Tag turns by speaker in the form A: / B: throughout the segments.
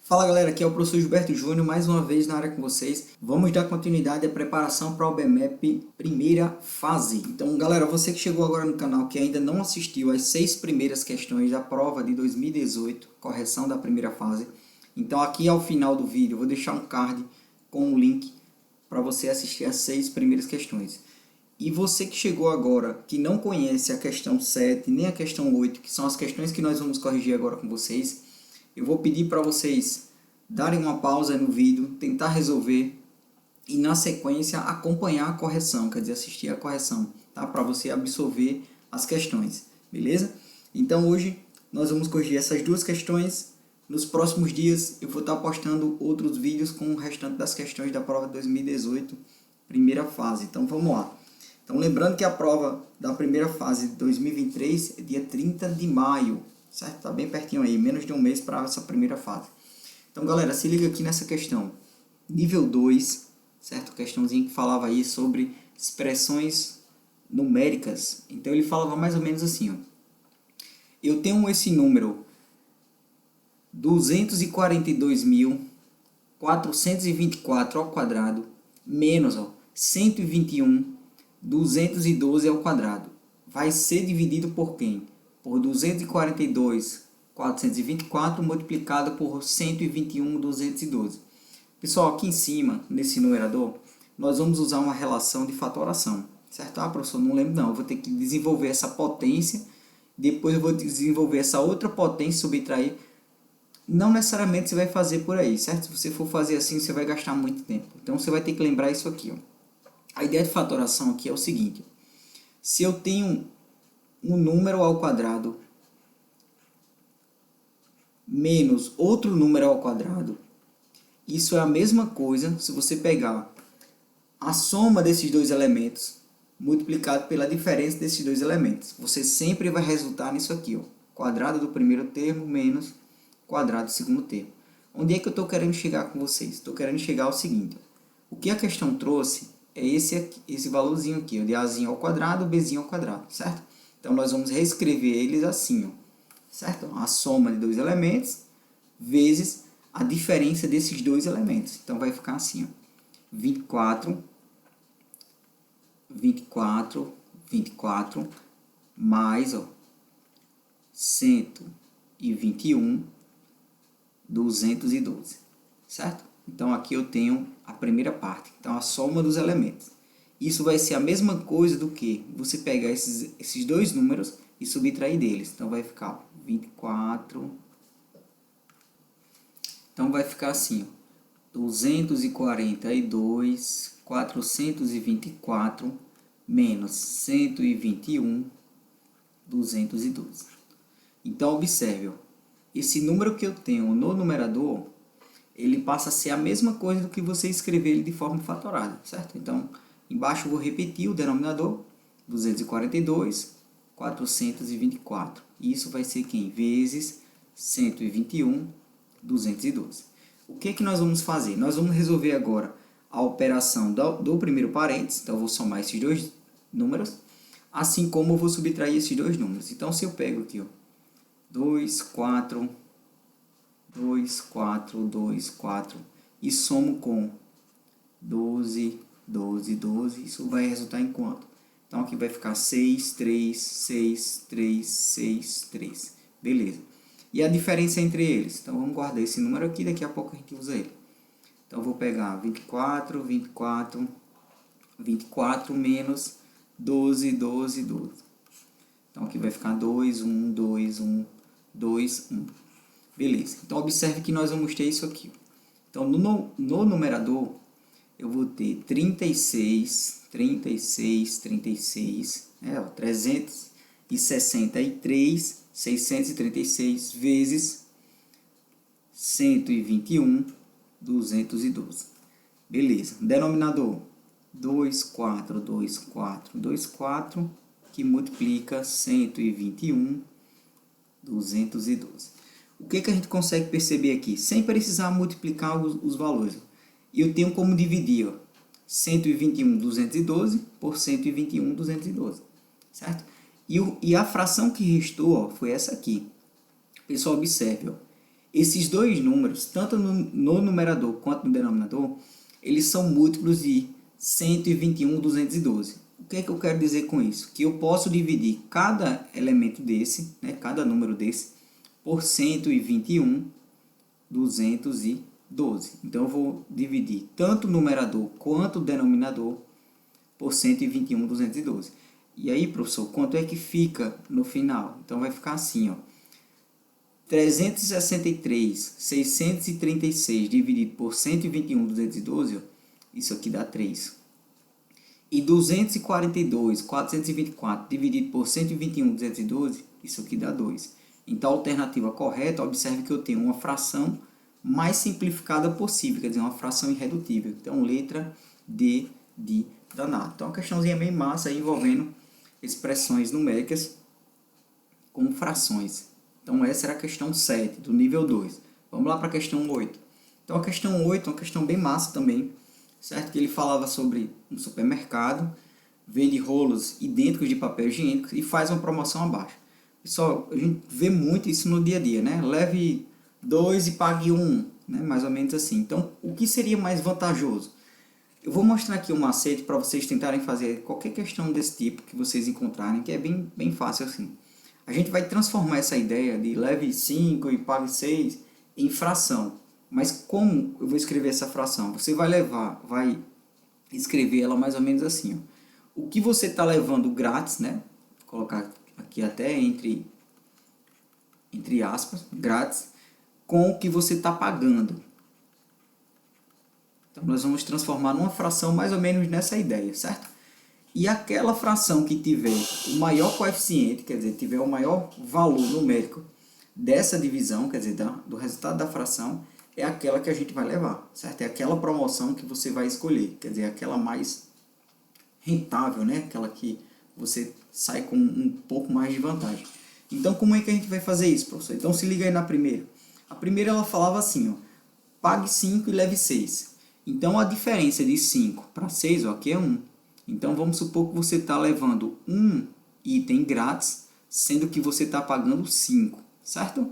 A: Fala galera, aqui é o professor Gilberto Júnior, mais uma vez na área com vocês. Vamos dar continuidade à preparação para o BMEP primeira fase. Então galera, você que chegou agora no canal que ainda não assistiu às 6 primeiras questões da prova de 2018, correção da primeira fase. Então aqui ao final do vídeo eu vou deixar um card com um link para você assistir às 6 primeiras questões. E você que chegou agora, que não conhece a questão 7 nem a questão 8, que são as questões que nós vamos corrigir agora com vocês, eu vou pedir para vocês darem uma pausa no vídeo, tentar resolver e na sequência acompanhar a correção, quer dizer, assistir a correção, tá? Para você absorver as questões, beleza? Então hoje nós vamos corrigir essas duas questões. Nos próximos dias eu vou estar postando outros vídeos com o restante das questões da prova de 2018, primeira fase. Então vamos lá. Então lembrando que a prova da primeira fase de 2023 é dia 30 de maio, certo? Tá bem pertinho aí, menos de um mês para essa primeira fase. Então, galera, se liga aqui nessa questão. Nível 2, certo? Questãozinha que falava aí sobre expressões numéricas. Então, ele falava mais ou menos assim, ó. Eu tenho esse número 242.424 ao quadrado menos 121.212 ao quadrado. Vai ser dividido por quem? Por 242.424 multiplicado por 121.212. Pessoal, aqui em cima, nesse numerador, nós vamos usar uma relação de fatoração, certo? Ah, professor, não lembro não, eu vou ter que desenvolver essa potência, depois eu vou desenvolver essa outra potência, subtrair. Não necessariamente você vai fazer por aí, certo? Se você for fazer assim, você vai gastar muito tempo. Então, você vai ter que lembrar isso aqui, ó. A ideia de fatoração aqui é o seguinte: se eu tenho um número ao quadrado menos outro número ao quadrado, isso é a mesma coisa se você pegar a soma desses dois elementos multiplicado pela diferença desses dois elementos. Você sempre vai resultar nisso aqui, ó, quadrado do primeiro termo menos quadrado do segundo termo. Onde é que eu estou querendo chegar com vocês? Estou querendo chegar ao seguinte: o que a questão trouxe é esse valorzinho aqui, ó, de azinho ao quadrado, bzinho ao quadrado, certo? Então, nós vamos reescrever eles assim, ó, certo? A soma de dois elementos vezes a diferença desses dois elementos. Então, vai ficar assim, ó, 24 mais, ó, 121.212, certo? Então, aqui eu tenho a primeira parte, então a soma dos elementos. Isso vai ser a mesma coisa do que você pegar esses dois números e subtrair deles. Então, vai ficar 24. Então, vai ficar assim, ó, 242.424 menos 121.212. Então, observe, ó, esse número que eu tenho no numerador, ele passa a ser a mesma coisa do que você escrever ele de forma fatorada, certo? Então, embaixo eu vou repetir o denominador, 242.424. Isso vai ser quem? Vezes 121.212. O que que nós vamos fazer? Nós vamos resolver agora a operação do primeiro parênteses. Então, eu vou somar esses dois números, assim como eu vou subtrair esses dois números. Então, se eu pego aqui, ó, 2, 4 e somo com 12, isso vai resultar em quanto? Então, aqui vai ficar 6, 3, 6, 3, 6, 3. Beleza. E a diferença entre eles? Então, vamos guardar esse número aqui, daqui a pouco a gente usa ele. Então, eu vou pegar 24 menos 12. Então, aqui vai ficar 2, 1, 2, 1, 2, 1. Beleza. Então, observe que nós vamos ter isso aqui. Então, no numerador, eu vou ter 36, ó, 363.636 vezes 121.212. Beleza. Denominador, 24, que multiplica 121.212. O que que a gente consegue perceber aqui? Sem precisar multiplicar os valores. Eu tenho como dividir, ó, 121.212 por 121.212, certo? E a fração que restou, ó, foi essa aqui. Pessoal, observe, ó, Esses dois números, tanto no numerador quanto no denominador, eles são múltiplos de 121.212. O que é que eu quero dizer com isso? Que eu posso dividir cada elemento desse, né, cada número desse, por 121.212. Então, eu vou dividir tanto o numerador quanto o denominador por 121.212. E aí, professor, quanto é que fica no final? Então, vai ficar assim, ó. 363.636 dividido por 121.212, ó, isso aqui dá 3. E 242.424 dividido por 121.212, isso aqui dá 2. Então, a alternativa correta, observe que eu tenho uma fração mais simplificada possível, quer dizer, uma fração irredutível. Então, letra D de danado. Então, uma questãozinha bem massa aí, envolvendo expressões numéricas com frações. Então, essa era a questão 7, do nível 2. Vamos lá para a questão 8. Então, a questão 8 é uma questão bem massa também, certo? Que ele falava sobre um supermercado, vende rolos idênticos de papel higiênico e faz uma promoção abaixo. Pessoal, a gente vê muito isso no dia a dia, né? Leve 2 e pague 1, né? Mais ou menos assim. Então, o que seria mais vantajoso? Eu vou mostrar aqui um macete para vocês tentarem fazer qualquer questão desse tipo que vocês encontrarem, que é bem fácil assim. A gente vai transformar essa ideia de leve 5 e pague 6 em fração. Mas como eu vou escrever essa fração? Você vai escrever ela mais ou menos assim, ó. O que você está levando grátis, né? Vou colocar aqui até entre aspas, grátis, com o que você está pagando. Então, nós vamos transformar numa fração mais ou menos nessa ideia, certo? E aquela fração que tiver o maior coeficiente, quer dizer, tiver o maior valor numérico dessa divisão, quer dizer, do resultado da fração, é aquela que a gente vai levar, certo? É aquela promoção que você vai escolher, quer dizer, aquela mais rentável, né? Aquela que você sai com um pouco mais de vantagem. Então, como é que a gente vai fazer isso, professor? Então, se liga aí na primeira. A primeira, ela falava assim, ó, pague 5 e leve 6. Então, a diferença de 5 para 6, ó, aqui é 1. Então, vamos supor que você está levando um item grátis, sendo que você está pagando 5, certo?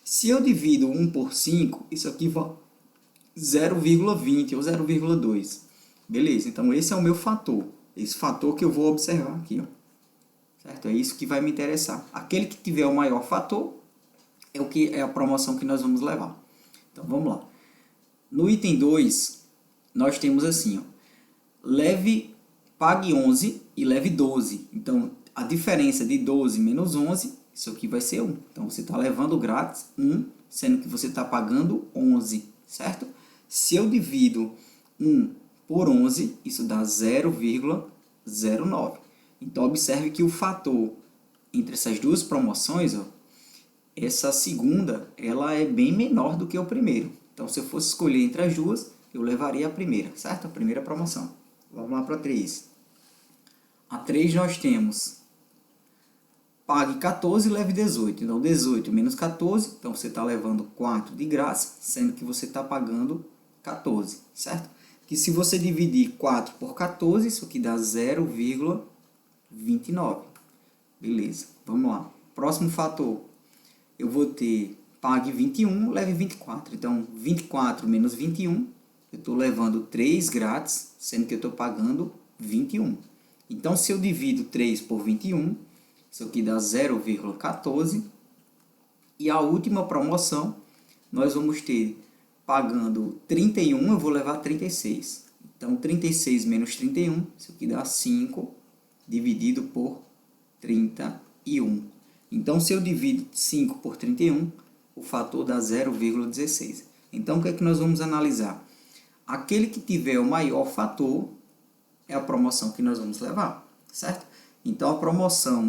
A: Se eu divido 1 por 5, isso aqui vai 0,20 ou 0,2. Beleza, então esse é o meu fator. Esse fator que eu vou observar aqui, ó. Certo? É isso que vai me interessar. Aquele que tiver o maior fator é o que é a promoção que nós vamos levar. Então, vamos lá. No item 2, nós temos assim, ó, pague 11 e leve 12. Então, a diferença de 12 menos 11, isso aqui vai ser 1. Então, você está levando grátis 1, sendo que você está pagando 11, certo? Se eu divido 1 por 11, isso dá 0,09. Então, observe que o fator entre essas duas promoções, ó, essa segunda, ela é bem menor do que o primeiro. Então, se eu fosse escolher entre as duas, eu levaria a primeira, certo? A primeira promoção. Vamos lá para a 3. A 3 nós temos pague 14 e leve 18. Então, 18 menos 14, então você está levando 4 de graça, sendo que você está pagando 14, certo? Que se você dividir 4 por 14, isso aqui dá 0,29. Beleza, vamos lá. Próximo fator, eu vou ter pague 21, leve 24. Então, 24 menos 21, eu estou levando 3 grátis, sendo que eu estou pagando 21. Então, se eu divido 3 por 21, isso aqui dá 0,14. E a última promoção, nós vamos ter pagando 31, eu vou levar 36. Então, 36 menos 31, isso aqui dá 5, dividido por 31. Então, se eu divido 5 por 31, o fator dá 0,16. Então, o que é que nós vamos analisar? Aquele que tiver o maior fator é a promoção que nós vamos levar, certo? Então, a promoção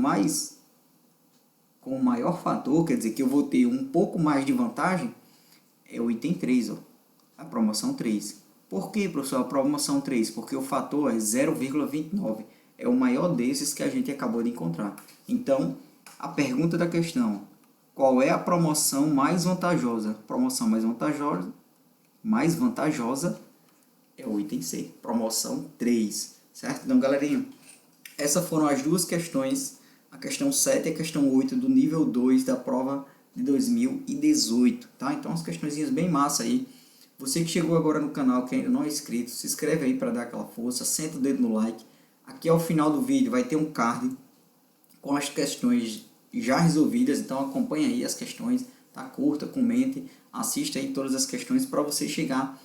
A: com o maior fator, quer dizer que eu vou ter um pouco mais de vantagem, é o item 3, ó, a promoção 3. Por que, professor, a promoção 3? Porque o fator é 0,29, é o maior desses que a gente acabou de encontrar. Então, a pergunta da questão, qual é a promoção mais vantajosa? A promoção mais vantajosa é o item C, promoção 3, certo? Então, galerinha, essas foram as duas questões, a questão 7 e a questão 8 do nível 2 da prova de 2018, tá? Então, as questõezinhas bem massa aí. Você que chegou agora no canal, que ainda não é inscrito, se inscreve aí para dar aquela força, senta o dedo no like. Aqui ao final do vídeo vai ter um card com as questões já resolvidas, então acompanha aí as questões, tá? Curta, comente, assista aí todas as questões para você chegar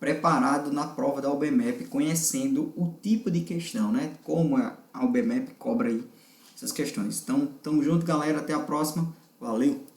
A: preparado na prova da OBMEP, conhecendo o tipo de questão, né? Como a OBMEP cobra aí essas questões. Então, tamo junto, galera, até a próxima, valeu!